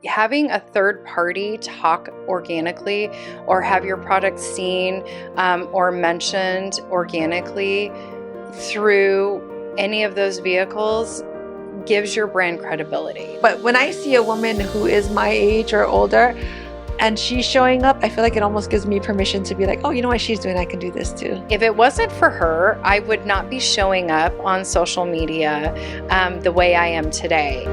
having a third party talk organically or have your product seen or mentioned organically through any of those vehicles gives your brand credibility. But when I see a woman who is my age or older and she's showing up, I feel like it almost gives me permission to be like, oh, you know what she's doing? I can do this too. If it wasn't for her, I would not be showing up on social media the way I am today.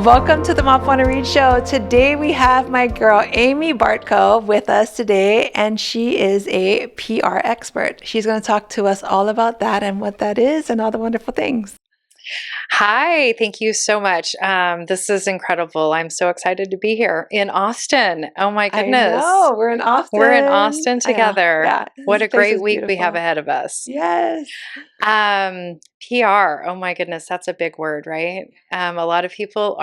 Welcome to the Mapuana Read Show. Today we have my girl Amy Bartko with us today, and she is a PR expert. She's going to talk to us all about that and what that is and all the wonderful things. Hi, thank you so much. This is incredible. I'm so excited to be here in Austin. Oh my goodness. I know, we're in Austin. We're in Austin together. Yeah. What a great week we have ahead of us. Yes. PR. Oh my goodness, that's a big word, right? A lot of people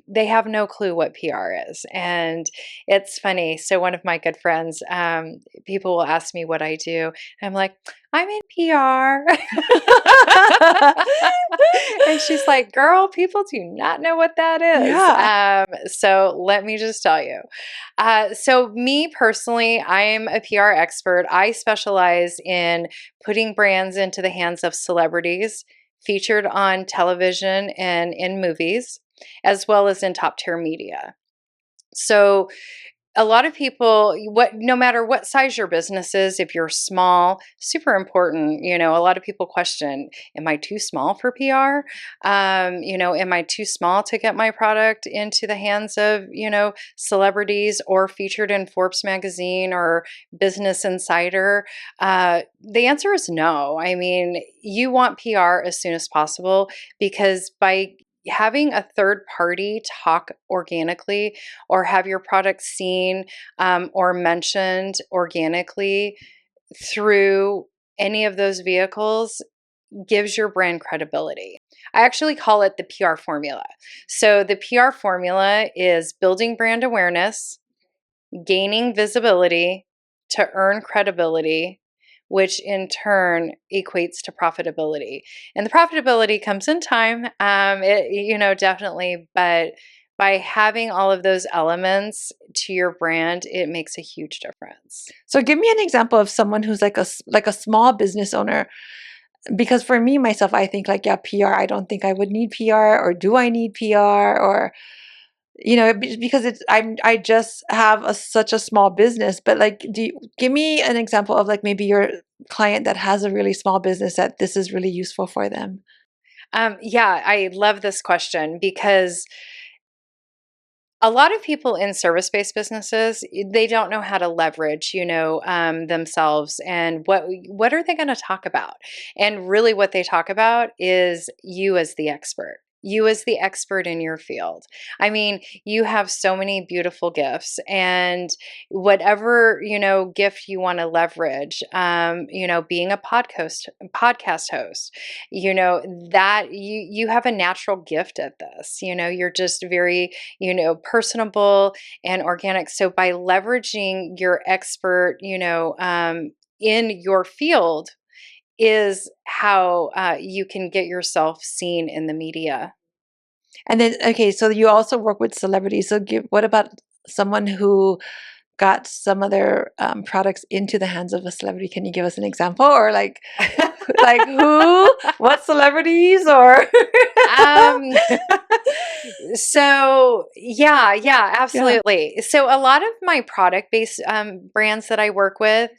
they have no clue what PR is. And it's funny. So one of my good friends, people will ask me what I do. I'm like, I'm in PR. And she's like, girl, people do not know what that is. Yeah. So let me just tell you. So me personally, I'm a PR expert. I specialize in putting brands into the hands of celebrities featured on television and in movies, as well as in top tier media. So a lot of people, no matter what size your business is, if you're small, super important. A lot of people question, am I too small for PR? Am I too small to get my product into the hands of, celebrities or featured in Forbes magazine or Business Insider? The answer is no. I mean, you want PR as soon as possible, because by having a third party talk organically or have your product seen or mentioned organically through any of those vehicles gives your brand credibility. I actually call it the PR formula. So the PR formula is building brand awareness, gaining visibility to earn credibility, which in turn equates to profitability. And the profitability comes in time, definitely, but by having all of those elements to your brand, it makes a huge difference. So give me an example of someone who's like a small business owner. Because for me, myself, I think like, yeah, PR, I don't think I would need PR, or do I need PR? Or because I just have such a small business. But like, give me an example of like maybe your client that has a really small business that this is really useful for them. Yeah, I love this question, because a lot of people in service-based businesses, they don't know how to leverage, themselves, and what are they going to talk about? And really what they talk about is you as the expert. You as the expert in your field. I mean, you have so many beautiful gifts, and whatever, gift you want to leverage, being a podcast host, that you have a natural gift at this. You're just very, personable and organic. So by leveraging your expert, in your field, is how you can get yourself seen in the media. And then, okay, so you also work with celebrities. So what about someone who got some of their products into the hands of a celebrity? Can you give us an example? Or like who, what celebrities, or? So yeah, absolutely. Yeah. So a lot of my product-based brands that I work with,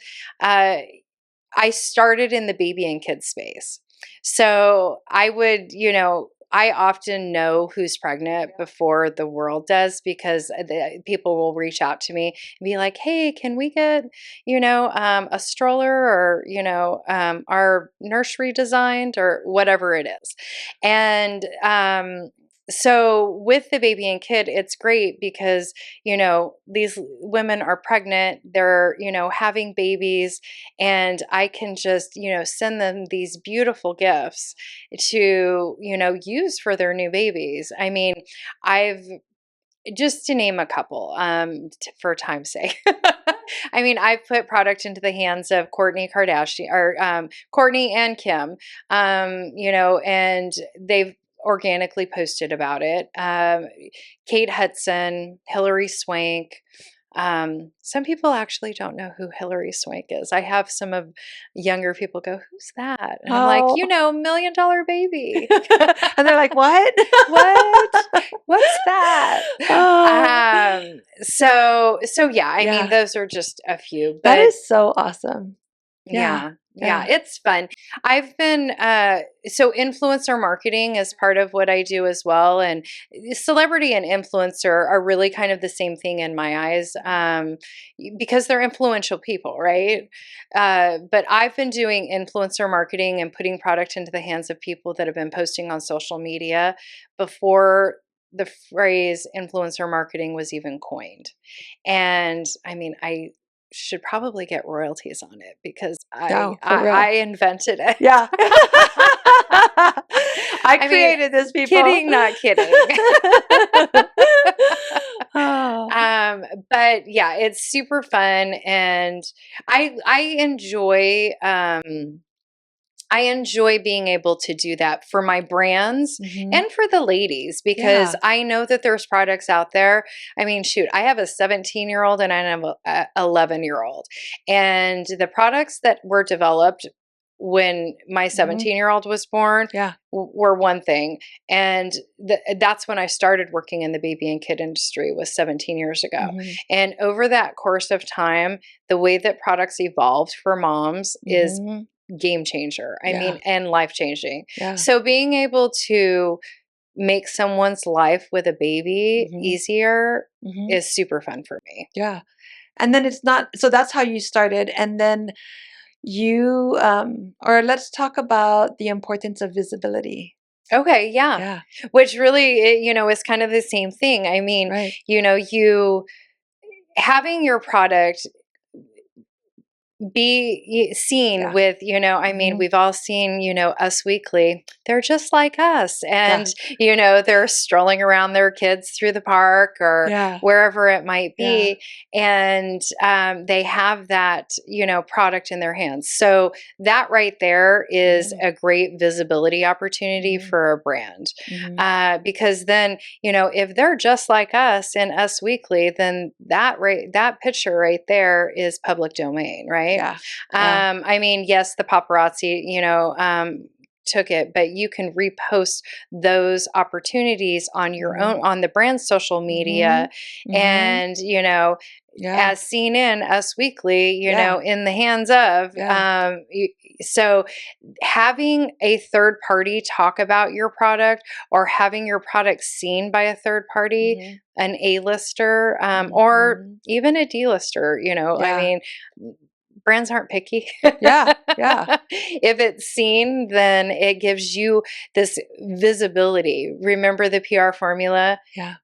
I started in the baby and kids space. So I would, I often know who's pregnant before the world does, because people will reach out to me and be like, hey, can we get, a stroller, or, our nursery designed, or whatever it is. And so with the baby and kid, it's great because, these women are pregnant, they're, having babies, and I can just, send them these beautiful gifts to, use for their new babies. I mean, I've just to name a couple, for time's sake. I mean, I've put product into the hands of Courtney Kardashian, or Courtney and Kim, and they've organically posted about it. Kate Hudson, Hillary Swank. Some people actually don't know who Hillary Swank is. I have some of younger people go, "Who's that?" And I'm like, Oh. $1 Million Baby. And they're like, what? What? What's that? Oh. So yeah, I Yeah. mean, those are just a few, That but is so awesome. Yeah. yeah, it's fun. I've been, so influencer marketing is part of what I do as well. And celebrity and influencer are really kind of the same thing in my eyes, because they're influential people, right? But I've been doing influencer marketing and putting product into the hands of people that have been posting on social media before the phrase influencer marketing was even coined. And I mean, I should probably get royalties on it because No, for I real. invented it. Yeah. I I mean, created this, people. kidding, not kidding. Oh. But yeah, it's super fun, and I enjoy I enjoy being able to do that for my brands Mhm. and for the ladies, because Yeah. I know that there's products out there. I mean, shoot, I have a 17-year-old and I have a 11-year-old. And the products that were developed when my Mhm. 17-year-old was born Yeah. were one thing. And that's when I started working in the baby and kid industry, was 17 years ago. Mhm. And over that course of time, the way that products evolved for moms is Mhm. game changer. I Yeah. mean, and life changing. Yeah. So being able to make someone's life with a baby Mhm. easier Mhm. is super fun for me. Yeah. And then it's not, so that's how you started. And then you, or let's talk about the importance of visibility. Okay, yeah. Yeah. Which really, is kind of the same thing. I mean, Right. you having your product be seen Yeah. with, I mean, Mhm. we've all seen, Us Weekly. They're just like us. Yeah. And, they're strolling around their kids through the park or Yeah. wherever it might Yeah. be. And they have that, product in their hands. So that right there is Mhm. a great visibility opportunity Mhm. for a brand. Mhm. Because then, if they're just like us in Us Weekly, then that picture right there is public domain, right? Yeah. Yeah. I mean, yes, the paparazzi, took it, but you can repost those opportunities on your Mhm. own, on the brand's social media, Mhm. Mhm. and Yeah. as seen in Us Weekly, Yeah. in the hands of. Yeah. So having a third party talk about your product, or having your product seen by a third party, Mhm. an A-lister, or Mhm. even a D-lister, I Yeah. mean, brands aren't picky. Yeah. Yeah. If it's seen, then it gives you this visibility. Remember the PR formula? Yeah.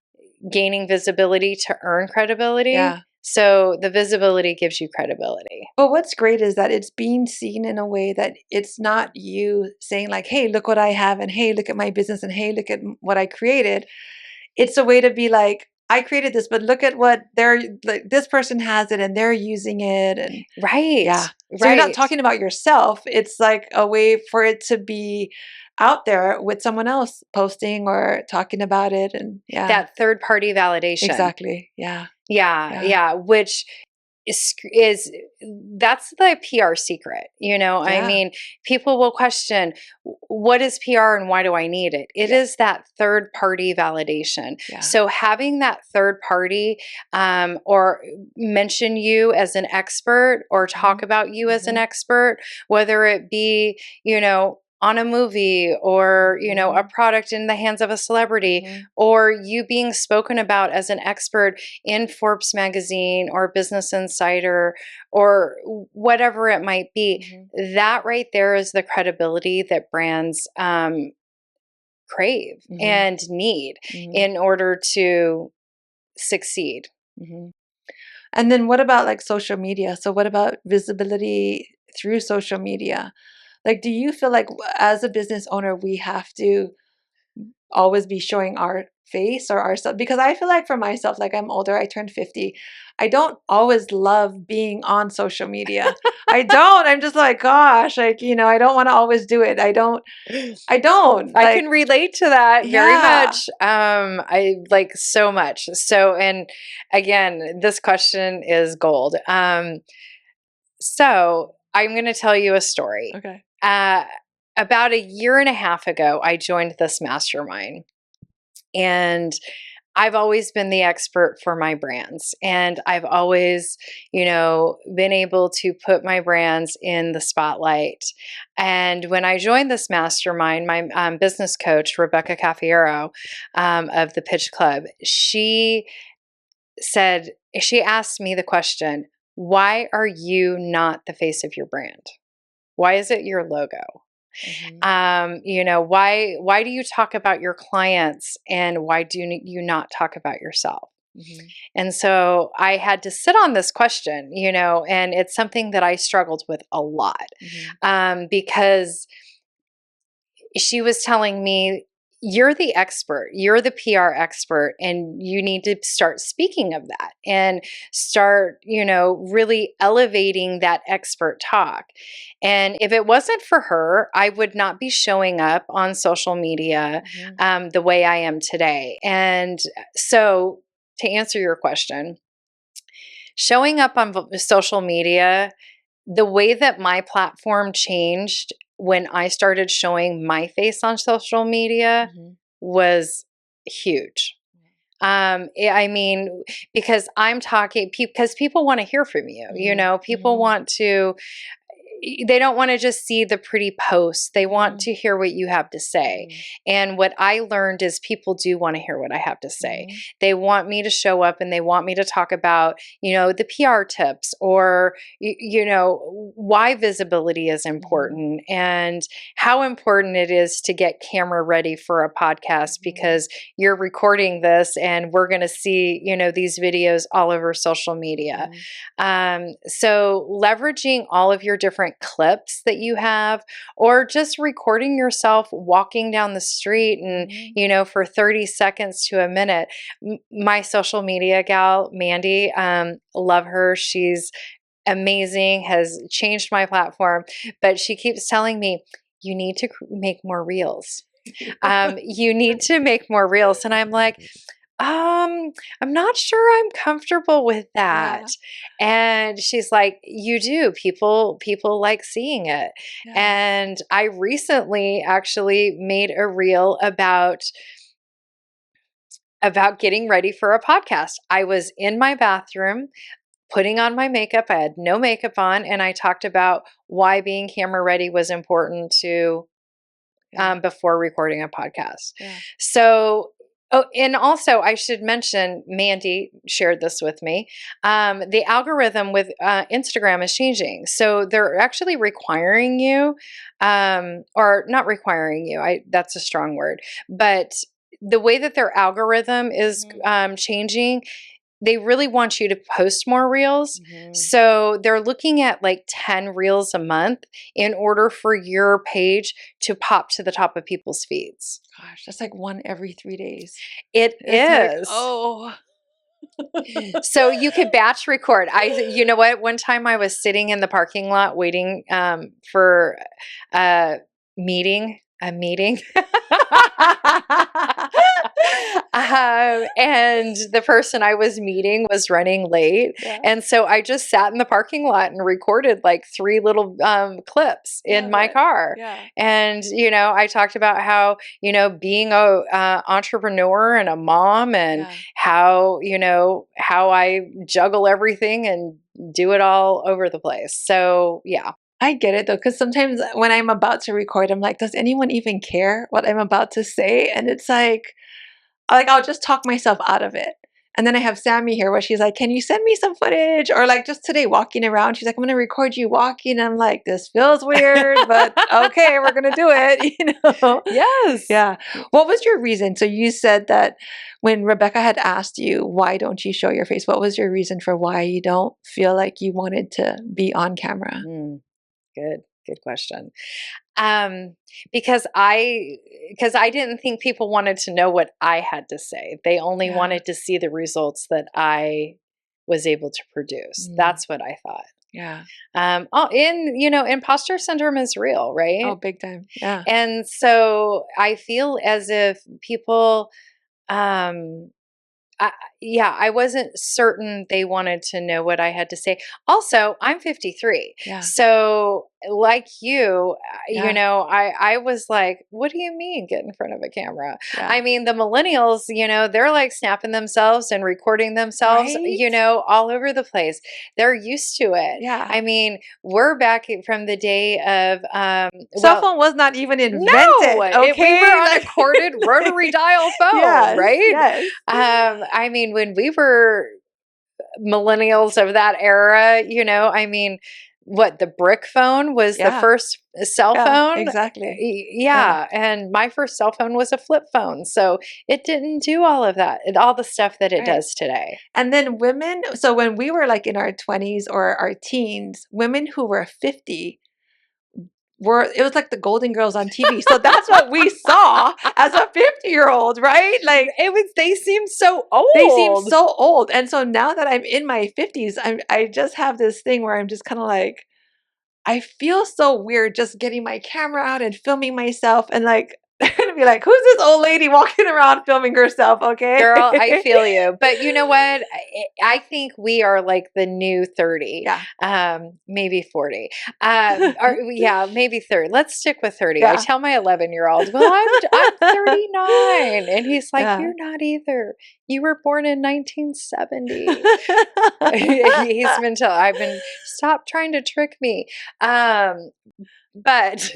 Gaining visibility to earn credibility. Yeah. So the visibility gives you credibility. But what's great is that it's being seen in a way that it's not you saying like, "Hey, look what I have," and "Hey, look at my business," and "Hey, look at what I created." It's a way to be like, "I created this, but look at what they're like. This person has it, and they're using it." And Right. yeah, so you're not Right. talking about yourself. It's like a way for it to be out there with someone else posting or talking about it. And yeah, That third party validation. exactly. Yeah. Yeah. Yeah. Yeah. Which is that's the PR secret. I Yeah. mean, people will question, what is PR and why do I need it? It Yeah. is that third party validation. Yeah. So having that third party, or mention you as an expert, or talk Mhm. about you as an Mhm. expert, whether it be, on a movie, or a Mhm. product in the hands of a celebrity, Mhm. or you being spoken about as an expert in Forbes magazine or Business Insider, or whatever it might be, Mhm. that right there is the credibility that brands crave Mhm. and need Mhm. in order to succeed. Mhm. And then what about like social media? So what about visibility through social media? Like, do you feel like as a business owner, we have to always be showing our face or ourselves, because I feel like for myself, like I'm older, I turned 50. I don't always love being on social media. I don't. I'm just like, gosh, like, I don't want to always do it. I don't I like, can relate to that very yeah. much. I like so much. So, and again, this question is gold. So I'm going to tell you a story. Okay. Uh, about a year and a half ago, I joined this mastermind, and I've always been the expert for my brands, and I've always, been able to put my brands in the spotlight. And when I joined this mastermind, my business coach, Rebecca Caffiero, of the Pitch Club, she asked me the question, why are you not the face of your brand? Why is it your logo? Why do you talk about your clients, and why do you not talk about yourself? And so I had to sit on this question, and it's something that I struggled with a lot, because she was telling me, you're the expert, you're the PR expert, and you need to start speaking of that and start, really elevating that expert talk. And if it wasn't for her, I would not be showing up on social media the way I am today. And so, to answer your question, showing up on social media, the way that my platform changed when I started showing my face on social media was huge. I mean, because I'm talking, because people want to hear from you, people want to, they don't want to just see the pretty posts. They want to hear what you have to say. And what I learned is people do want to hear what I have to say. They want me to show up, and they want me to talk about, the PR tips, or, why visibility is important, and how important it is to get camera ready for a podcast, because you're recording this and we're going to see, these videos all over social media. So leveraging all of your different clips that you have, or just recording yourself walking down the street and, for 30 seconds to a minute. My social media gal, Mandy, love her. She's amazing, has changed my platform, but she keeps telling me, you need to make more reels. You need to make more reels. And I'm like, I'm not sure I'm comfortable with that. And she's like, you do. People like seeing it. And I recently actually made a reel about getting ready for a podcast. I was in my bathroom putting on my makeup. I had no makeup on, and I talked about why being camera ready was important to before recording a podcast. So, and also I should mention, Mandy shared this with me. The algorithm with Instagram is changing. So they're actually requiring you, or not requiring you, that's a strong word, but the way that their algorithm is changing, they really want you to post more reels. So they're looking at like 10 reels a month in order for your page to pop to the top of people's feeds. Gosh, that's like one every 3 days. It's Like, is. oh. So you could batch record. You know what? One time I was sitting in the parking lot waiting for a meeting. And the person I was meeting was running late. And so I just sat in the parking lot and recorded like 3 little clips in my car. And, I talked about how, being a entrepreneur and a mom, and how, how I juggle everything and do it all over the place. So, yeah. I get it though, because sometimes when I'm about to record, I'm like, does anyone even care what I'm about to say? And it's like I'll just talk myself out of it. And then I have Sammy here where she's like, can you send me some footage? Or like just today walking around, she's like, I'm going to record you walking. And I'm like, this feels weird, but okay, we're going to do it, Yes. Yeah. What was your reason? So you said that when Rebecca had asked you, why don't you show your face? What was your reason for why you don't feel like you wanted to be on camera? Good. Good question. Um, because I didn't think people wanted to know what I had to say. They only Yeah. wanted to see the results that I was able to produce. That's what I thought. Yeah. Imposter syndrome is real, Oh, right? big time. Yeah. And so I feel as if people, um, I, yeah, I wasn't certain they wanted to know what I had to say. Also, I'm 53. Yeah. So, like you, Yeah. I was like, what do you mean get in front of a camera? Yeah. I mean, the millennials, they're like snapping themselves and recording themselves, Right? all over the place. They're used to it. Yeah. I mean, we're back from the day of, Cell phone was not even no, invented. we were Okay. on a corded rotary dial phone, Yes. right? Yes. I mean, when we were millennials of that era, I mean, what the brick phone was the Yeah. first cell Yeah. phone. Exactly. Yeah. Yeah, and my first cell phone was a flip phone, so it didn't do all of that, all the stuff that it Right. does today. And then women, so when we were like in our 20s or our teens, women who were 50 it was like the Golden Girls on TV. So that's what we saw as a 50-year-old, right? Like They seemed so they seem old. so old. And so now that I'm in my 50s, I just have this thing where I'm just kind of like, I feel so weird just getting my camera out and filming myself and like they're gonna be like, who's this old lady walking around filming herself? Okay. Girl, I feel you. But you know what? I think we are like the new 30, Yeah. maybe 40. Or yeah, maybe 30. Let's stick with 30. I Yeah. tell my 11-year-old, well, I'm 39. And he's like, Yeah. you're not either. You were born in 1970. I've been, stop trying to trick me. But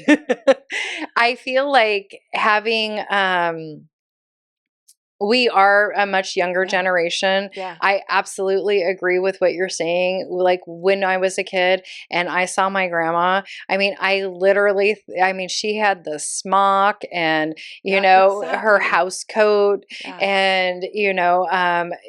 I feel like having, we are a much younger Yeah. generation. Yeah. I absolutely agree with what you're saying. Like when I was a kid and I saw my grandma, I mean, she had the smock and, Yeah, her exactly. house coat Yeah. and,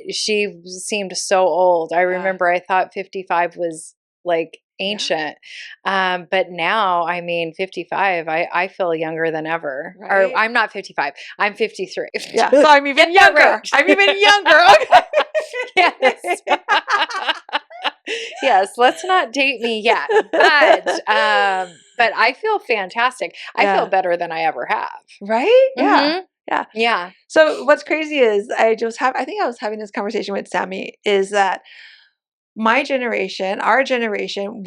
she seemed so old. I Yeah. remember I thought 55 was like Yeah. ancient. But now, I mean, 55, I feel younger than ever. Or Right? I'm not 55. I'm 53. Yeah. So I'm even Get that younger. right. I'm even younger. Yes. Okay. Yes, let's not date me yet. But I feel fantastic. I feel Yeah. better than I ever have. Right? Yeah. Mhm. Yeah. Yeah. So what's crazy is I think I was having this conversation with Sammy is that my generation, our generation,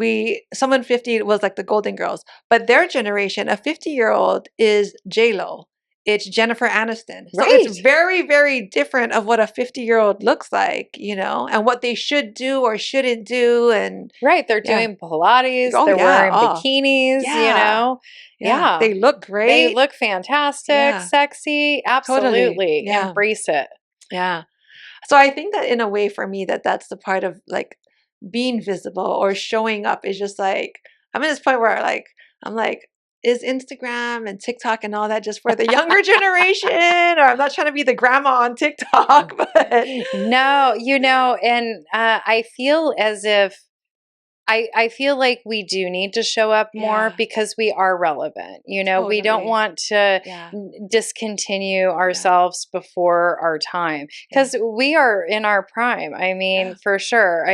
someone 50 was like the Golden Girls, but their generation, a 50-year-old is J-Lo. It's Jennifer Aniston. So Right. it's very, very different of what a 50-year-old looks like, and what they should do or shouldn't do. And Right. They're yeah. doing Pilates. Oh They're yeah. wearing Oh bikinis, yeah. Yeah. Yeah. They look They great. look fantastic, Yeah. sexy. Totally. Absolutely. Yeah. Embrace it. Yeah. So I think that in a way for me that's the part of like being visible or showing up is just like I'm at this point where I'm like, is Instagram and TikTok and all that just for the younger generation? Or I'm not trying to be the grandma on TikTok, but No, and I feel as if I feel like we do need to show up more yeah, because we are relevant. We don't totally. want to Yeah, discontinue yeah, ourselves before our time yeah, because we are in our prime. I yeah, mean, for sure.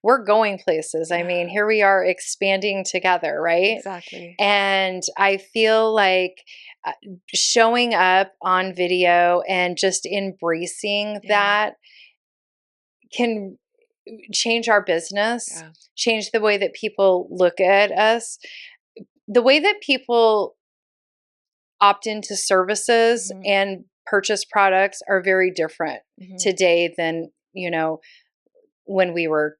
We're going places. I mean, yeah, here we are expanding together, right? exactly. And I feel like uh, showing up on video and just embracing Yeah, that can change our business, yeah. change the way that people look at us, the way that people opt into services Hmm. and purchase products are very different Hmm. today than, when we were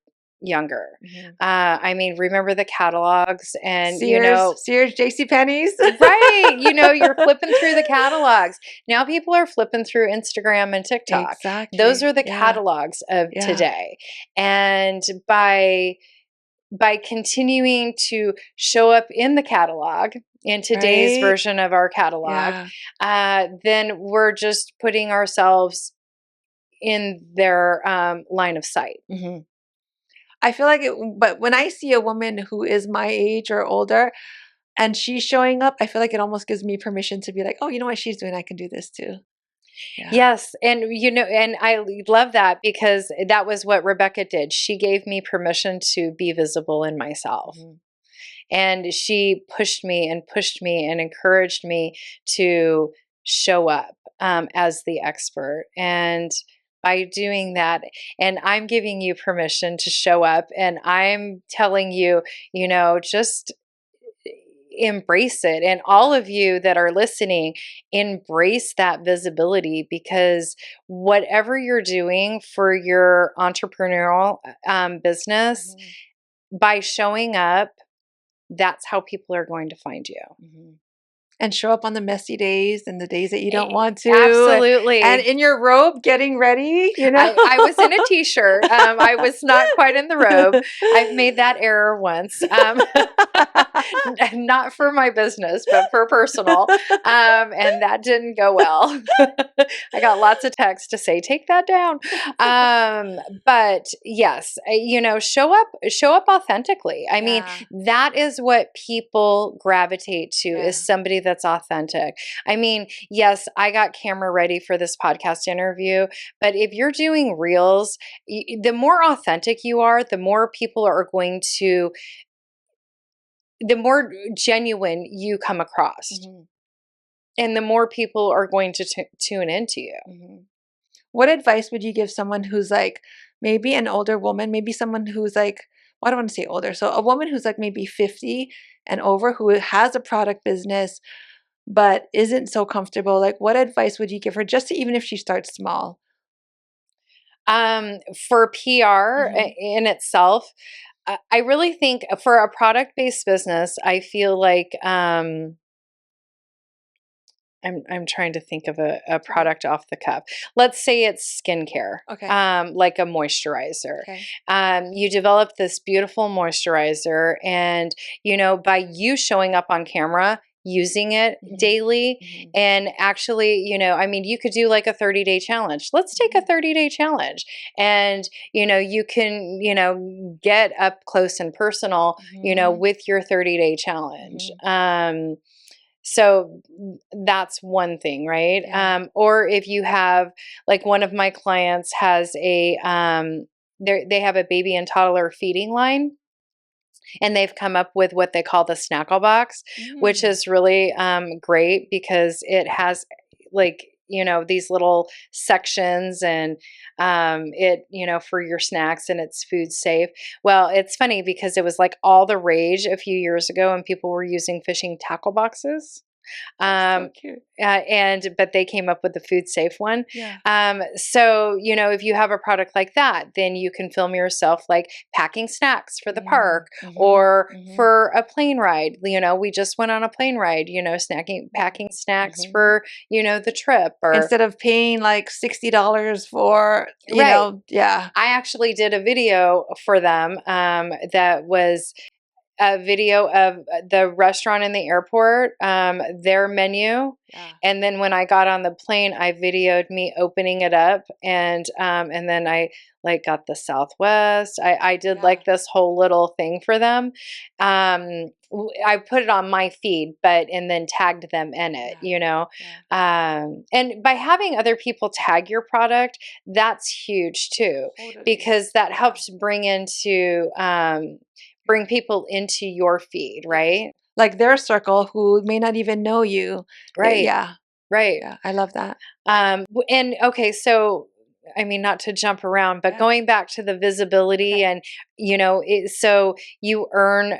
younger. Hmm. I mean, remember the catalogs and, Sears, JC Penney's. right, you're flipping through the catalogs. Now people are flipping through Instagram and TikTok. Those Exactly. are the Yeah, catalogs of yeah. today. And by continuing to show up in the catalog in today's Right. version of our catalog, Yeah. then we're just putting ourselves in their line of sight. Hmm. I feel like but when I see a woman who is my age or older, and she's showing up, I feel like it almost gives me permission to be like, oh, you know what she's doing? I can do this too. Yeah. Yes. And, and I love that because that was what Rebecca did. She gave me permission to be visible in myself. Mhm. And she pushed me and encouraged me to show up as the expert. And by doing that, and I'm giving you permission to show up, and I'm telling you, just embrace it. And all of you that are listening, embrace that visibility, because whatever you're doing for your entrepreneurial business, by showing up, that's how people are going to find you. And show up on the messy days and the days that you don't want to. Absolutely. And in your robe, getting ready, I was in a t-shirt. I was not quite in the robe. I've made that error once. Not for my business, but for personal. And that didn't go well. I got lots of texts to say, take that down. But yes, show up authentically. I mean, that is what people gravitate to, is somebody that's authentic. I mean, yes, I got camera ready for this podcast interview, but if you're doing reels, the more authentic you are, the more people are going to, the more genuine you come across. And the more people are going to tune into you. What advice would you give someone who's like maybe an older woman, maybe someone who's like, well, I don't want to say older, so a woman who's like maybe 50 and over, who has a product business but isn't so comfortable? Like, what advice would you give her, just to, even if she starts small? For PR in itself, I really think for a product-based business, I feel like I'm trying to think of a product off the cuff. Let's say it's skincare, like a moisturizer. You develop this beautiful moisturizer, and by you showing up on camera, using it daily, and actually, I mean, you could do like a 30-day challenge. Let's take a 30-day challenge, and you can get up close and personal, with your 30-day challenge. So that's one thing, right? Or if you have, like, one of my clients has they have a baby and toddler feeding line, and they've come up with what they call the Snackle Box, which is really great because it has, like, these little sections, and for your snacks, and it's food safe. Well, it's funny because it was like all the rage a few years ago, and people were using fishing tackle boxes. So cute. But they came up with the food safe one. So, if you have a product like that, then you can film yourself like packing snacks for the park, or for a plane ride. We just went on a plane ride, packing snacks for, the trip, or instead of paying like $60 for, you know, I actually did a video for them, that was a video of the restaurant in the airport, their menu. And then when I got on the plane, I videoed me opening it up, and then I like got the Southwest. I did like this whole little thing for them. I put it on my feed, and then tagged them in it, and by having other people tag your product, that's huge too, because that helps bring people into your feed, right? Like their circle, who may not even know you. Right. Right. Yeah, I love that. And okay, so I mean, not to jump around, but going back to the visibility, and so you earn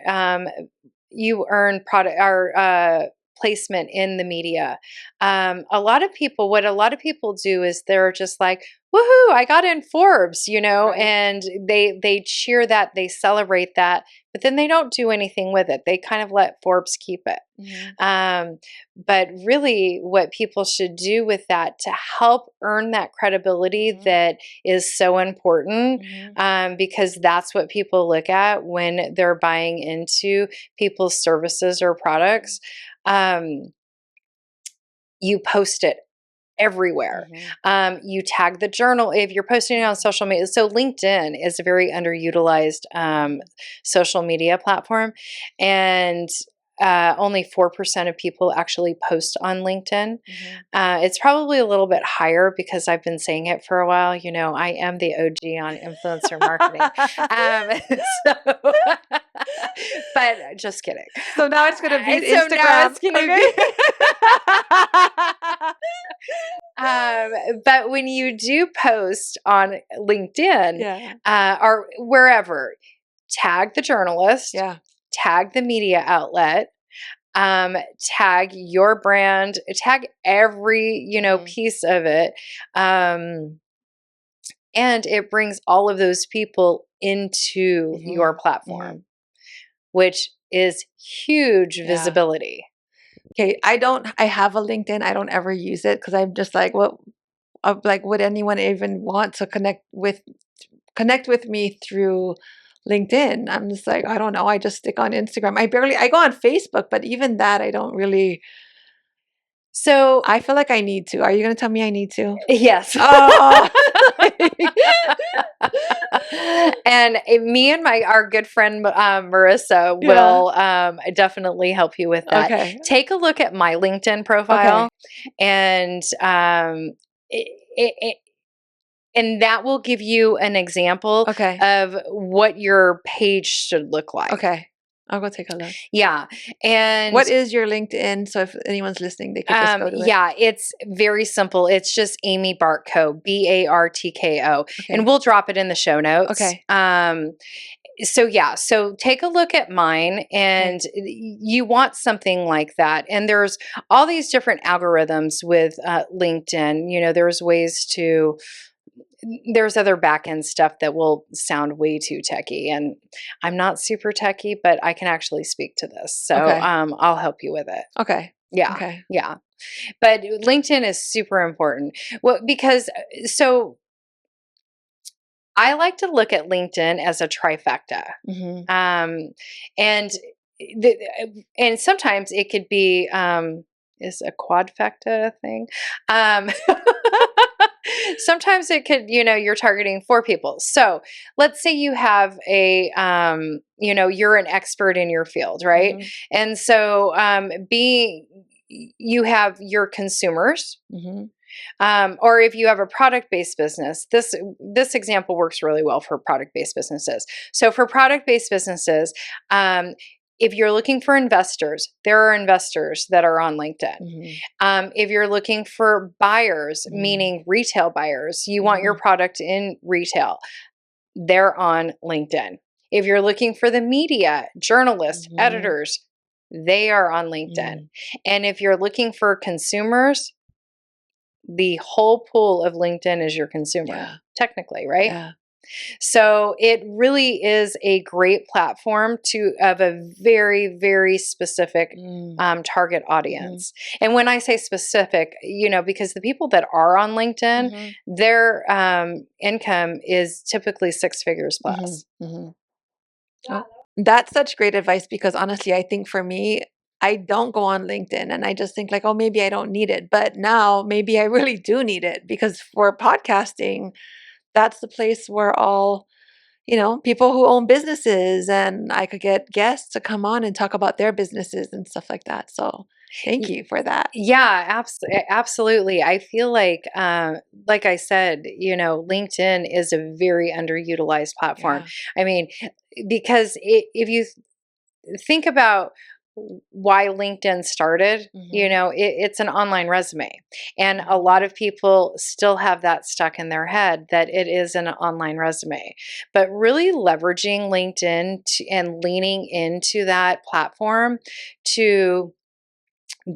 product or placement in the media. What a lot of people do is they're just like, woohoo, I got in Forbes, and they cheer that, they celebrate that, but then they don't do anything with it. They kind of let Forbes keep it. But really what people should do with that to help earn that credibility that is so important, because that's what people look at when they're buying into people's services or products. You post it everywhere. You tag the journal if you're posting it on social media. So LinkedIn is a very underutilized social media platform, and only 4% of people actually post on LinkedIn. It's probably a little bit higher because I've been saying it for a while. You know, I am the OG on influencer marketing. But just kidding. So now it's going to beat So Instagram. now it's going to be. But when you do post on LinkedIn or wherever, tag the journalist, tag the media outlet, tag your brand, tag every, piece of it. And it brings all of those people into your platform, which is huge visibility. Okay. I have a LinkedIn. I don't ever use it because I'm just like, would anyone even want to connect with me through LinkedIn? I'm just like, I don't know. I just stick on Instagram. I go on Facebook, but even that, I don't really. So I feel like I need to. Are you going to tell me I need to? Yes. Oh. And me and our good friend Marissa will definitely help you with that. Okay. Take a look at my LinkedIn profile, and and that will give you an example of what your page should look like. Okay. I'll go take a look. Yeah. And what is your LinkedIn? So if anyone's listening, they could just go to it. Yeah, it's very simple. It's just Amy Bartko, Bartko. Okay. And we'll drop it in the show notes. Okay. So take a look at mine, and you want something like that. And there's all these different algorithms with LinkedIn. You know, there's ways to. There's other back-end stuff that will sound way too techy, and I'm not super techy, but I can actually speak to this. So I'll help you with it. Okay. Yeah. Okay. Yeah. But LinkedIn is super important. Well, because I like to look at LinkedIn as a trifecta. And sometimes it could be is a quadfecta a thing? Sometimes it could, you're targeting 4 people. So let's say you have a, you're an expert in your field, right? And so you have your consumers, or if you have a product-based business, this example works really well for product-based businesses. So for product-based businesses, if you're looking for investors, there are investors that are on LinkedIn. If you're looking for buyers, meaning retail buyers, you want your product in retail, they're on LinkedIn. If you're looking for the media, journalists, editors, they are on LinkedIn. And if you're looking for consumers, the whole pool of LinkedIn is your consumer, technically, right? Yeah. So it really is a great platform of a very, very specific target audience. And when I say specific, because the people that are on LinkedIn, their income is typically 6 figures plus. Oh, that's such great advice, because honestly, I think for me, I don't go on LinkedIn and I just think like, oh, maybe I don't need it. But now maybe I really do need it, because for podcasting, that's the place where all, people who own businesses, and I could get guests to come on and talk about their businesses and stuff like that. So thank you for that. Yeah, absolutely. I feel like I said, LinkedIn is a very underutilized platform. Yeah. I mean, because if you think about why LinkedIn started, it's an online resume. And a lot of people still have that stuck in their head that it is an online resume. But really leveraging LinkedIn and leaning into that platform to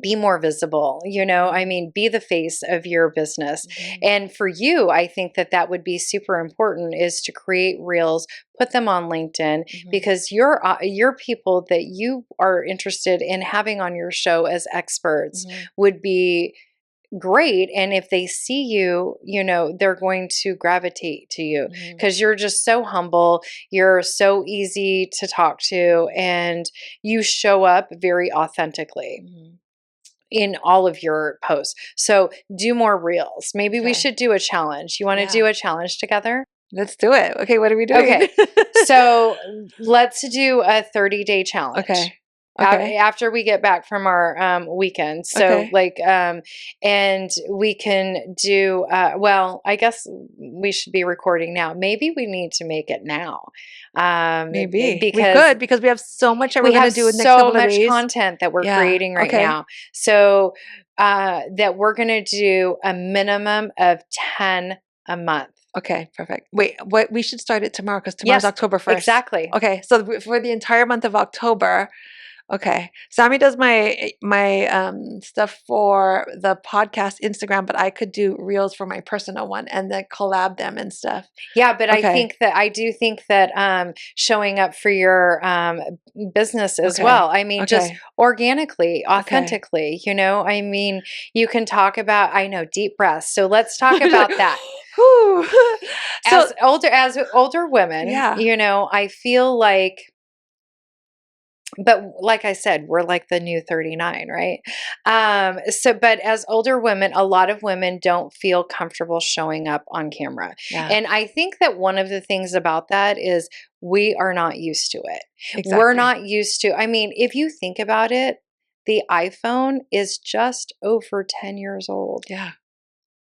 be more visible, be the face of your business. And for you, I think that would be super important, is to create reels, put them on LinkedIn, because your people that you are interested in having on your show as experts would be great. And if they see you, they're going to gravitate to you, because you're just so humble, you're so easy to talk to, and you show up very authentically in all of your posts. So do more reels. Maybe we should do a challenge. You want to do a challenge together? Let's do it. Okay, what are we doing? Okay, so let's do a 30-day challenge. Okay. after we get back from our weekend. So Okay. like and we can do well, I guess we should be recording now. Maybe we need to make it now. Maybe we Because could, because we have so much that we're we going to have do in the next so couple of much days. content that we're Yeah. creating right Okay. now. So that we're going to do a minimum of 10 a month. Okay, perfect. Wait, what, we should start it tomorrow because tomorrow's Yes, October 1st. exactly. Okay, so for the entire month of October, okay. Sammy does my stuff for the podcast Instagram, but I could do reels for my personal one and then collab them and stuff. Yeah, but Okay. I do think that showing up for your business as Okay. well. I mean, just Okay. organically, Okay. authentically, you know, I mean, you can talk about, I know, deep breaths. So let's talk about that. Whew. So As older women, yeah, you know, I feel like, but like I said, we're like the new 39, right? So but as older women, a lot of women don't feel comfortable showing up on camera. yeah, And I think that one of the things about that is we are not used to it. We're exactly. not used to, I mean, if you think about it, the iPhone is just over 10 years old. Yeah,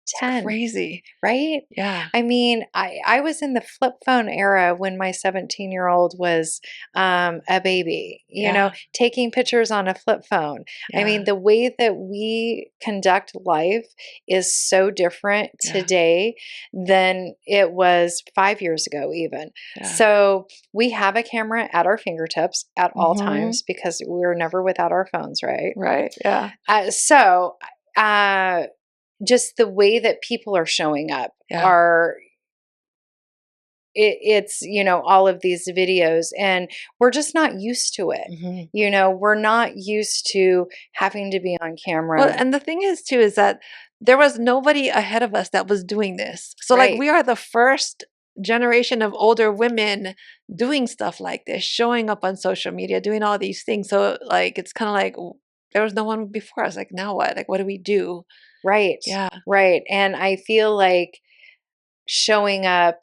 it's 10. crazy. Right? Yeah, I mean, I was in the flip phone era when my 17-year-old was a baby, you know, yeah, taking pictures on a flip phone. I yeah, mean, the way that we conduct life is so different yeah, today than it was 5 years ago, even. yeah. So we have a camera at our fingertips at all Mm-hmm. times because we're never without our phones, right? Right. Yeah. So, uh, just the way that people are showing up Yeah. are it's you know all of these videos and we're just not used to it, Mm-hmm. you know, we're not used to having to be on Well, camera. and the thing is too is that there was nobody ahead of us that was doing this. So like Right, we are the first generation of older women doing stuff like this, showing up on social media, doing all these things. So like it's kind of like there was no one before us. Like now what? Like what do we do? right, Yeah. right. And I feel like showing up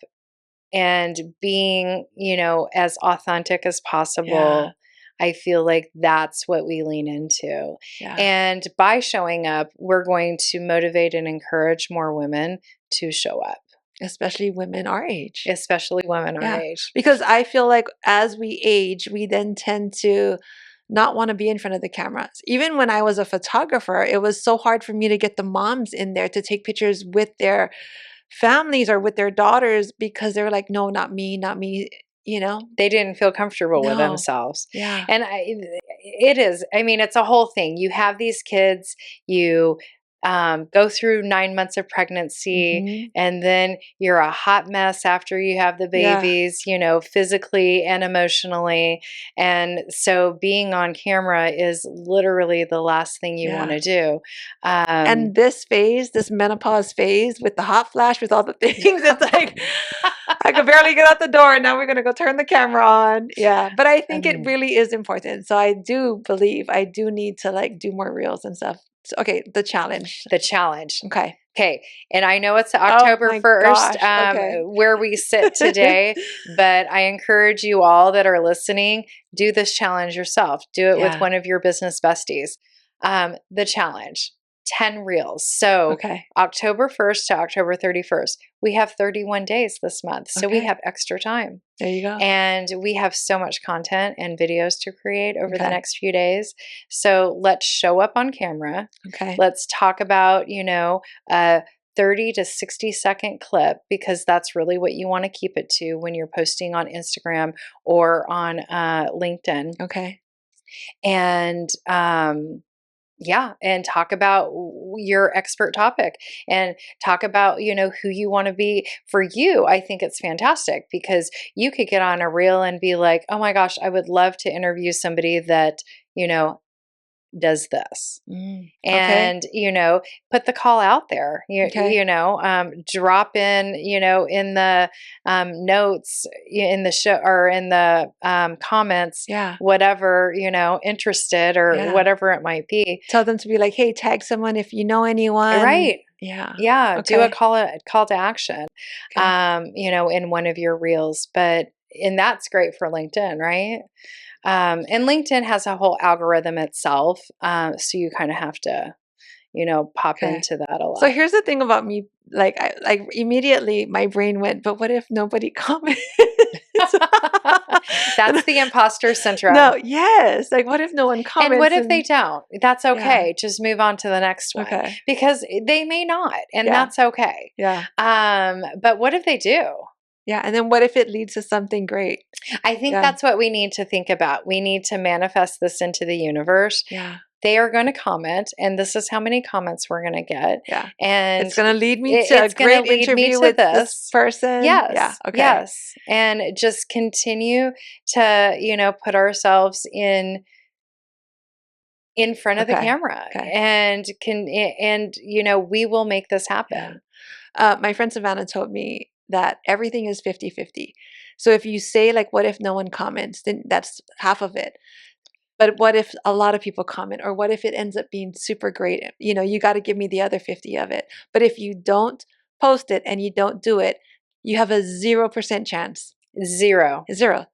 and being, you know, as authentic as Yeah. possible, I feel like that's what we lean into. Yeah. And by showing up, we're going to motivate and encourage more women to show up, Especially women our age. especially women our Yeah. age. Because I feel like as we age, we then tend to not want to be in front of the cameras. Even when I was a photographer, it was so hard for me to get the moms in there to take pictures with their families or with their daughters because they were like, no, not me, not me, you know? They didn't feel comfortable with No. themselves. Yeah. And it is, I mean, it's a whole thing. You have these kids, you go through 9 months of pregnancy, Hmm. and then you're a hot mess after you have the Yeah. babies, you know, physically and emotionally. And so being on camera is literally the last thing you want Yeah. to do. And this phase, this menopause phase with the hot flash, with all the things, it's like I could barely get out the door. And now we're going to go turn the camera on. Yeah. But I think it um, really is important. So I do believe I do need to like do more reels and stuff. So, okay. The challenge. the challenge. Okay. Okay, and I know it's Oh October my 1st, gosh. Okay. where we sit today, but I encourage you all that are listening, do this challenge yourself. Do it with Yeah. one of your business besties. The challenge, 10 reels. So Okay. October 1st to October 31st, we have 31 days this month. So we Okay. have extra time. There you go. And we have so much content and videos to create over the Okay. next few days. So let's show up on camera. Okay. Let's talk about, you know, a 30 to 60-second clip because that's really what you want to keep it to when you're posting on Instagram or on LinkedIn. Okay. And yeah, and talk about your expert topic and talk about, you know, who you want to be. For you, I think it's fantastic because you could get on a reel and be like, oh my gosh, I would love to interview somebody that, you know, does this. Okay. And, you know, put the call out there, Okay. drop in, you know, in the notes in the show or in the comments, Yeah. whatever, you know, interested or Yeah. whatever it might be. Tell them to be like, hey, tag someone if you know anyone. Right. Yeah. Yeah. Do a Okay. call to action, Okay. you know, in one of your reels. And that's great for LinkedIn, right? And LinkedIn has a whole algorithm itself. So you kind of have to, pop Okay. into that a So lot. here's the thing about me, like immediately my brain went, but what if nobody comments? That's the imposter syndrome. No, yes. Like what if no one And what comments if they and don't? That's yeah. okay. Just move on to the next one Okay. because they may not, and Yeah. that's okay. Yeah. But what if they do? Yeah. And then what if it leads to something great? I think Yeah. that's what we need to think about. We need to manifest this into the universe. Yeah. They are going to comment, and this is how many comments we're going to get. Yeah. And It's going to lead me to a it's going to great lead me interview to with this this. person. Yeah. Yes. Okay. Yes. And just continue to, put ourselves in front of the Okay. camera Okay. and we will make this Yeah. happen. My friend Savannah told me that everything is 50-50. So if you say like, what if no one comments, then that's half of it. But what if a lot of people comment, or what if it ends up being super great? You got to give me the other 50 of it. But if you don't post it and you don't do it, you have a 0% chance. Zero. Zero.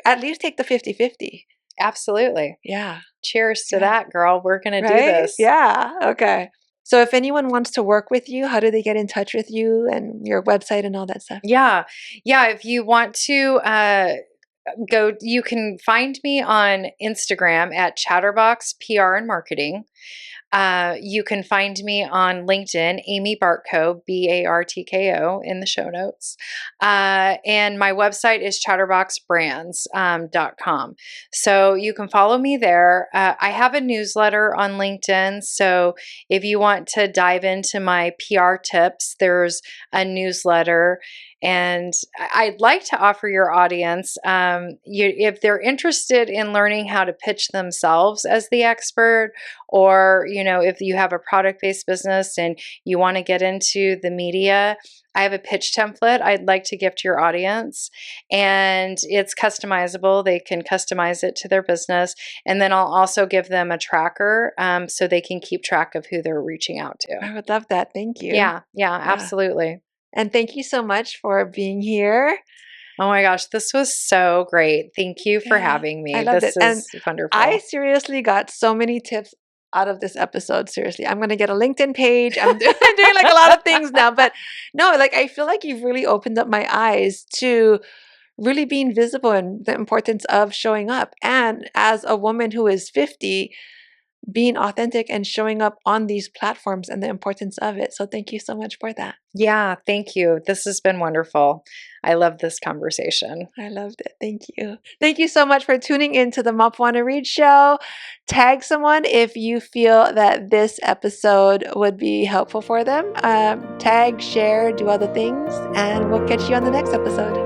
At least take the 50-50. Absolutely. Yeah. Cheers to Yeah. that, girl. We're going to do Right? this. Yeah. Okay. So if anyone wants to work with you, how do they get in touch with you and your website and all that stuff? Yeah. Yeah. If you want to you can find me on Instagram at Chatterbox PR and Marketing. You can find me on LinkedIn, Amy Bartko, Bartko, in the show notes. And my website is chatterboxbrands.com. So you can follow me there. I have a newsletter on LinkedIn. So if you want to dive into my PR tips, there's a newsletter. And I'd like to offer your audience, if they're interested in learning how to pitch themselves as the expert, or if you have a product-based business and you want to get into the media, I have a pitch template I'd like to give to your audience, and it's customizable. They can customize it to their business, and then I'll also give them a tracker so they can keep track of who they're reaching out to. I would love that. Thank you. Yeah, Yeah. absolutely. And thank you so much for being here. Oh my gosh, this was so great. Thank you for Yeah, having me. I loved This it. And is wonderful. I seriously got so many tips out of this episode. Seriously, I'm going to get a LinkedIn page. I'm doing like a lot of things now, but no, like I feel like you've really opened up my eyes to really being visible and the importance of showing up. And as a woman who is 50, being authentic and showing up on these platforms and the importance of it. So thank you so much for that. Yeah, thank you. This has been wonderful. I love this conversation. I loved it. Thank you. Thank you so much for tuning into the Mapuana Read Show. Tag someone if you feel that this episode would be helpful for them. Tag, share, do other things, and we'll catch you on the next episode.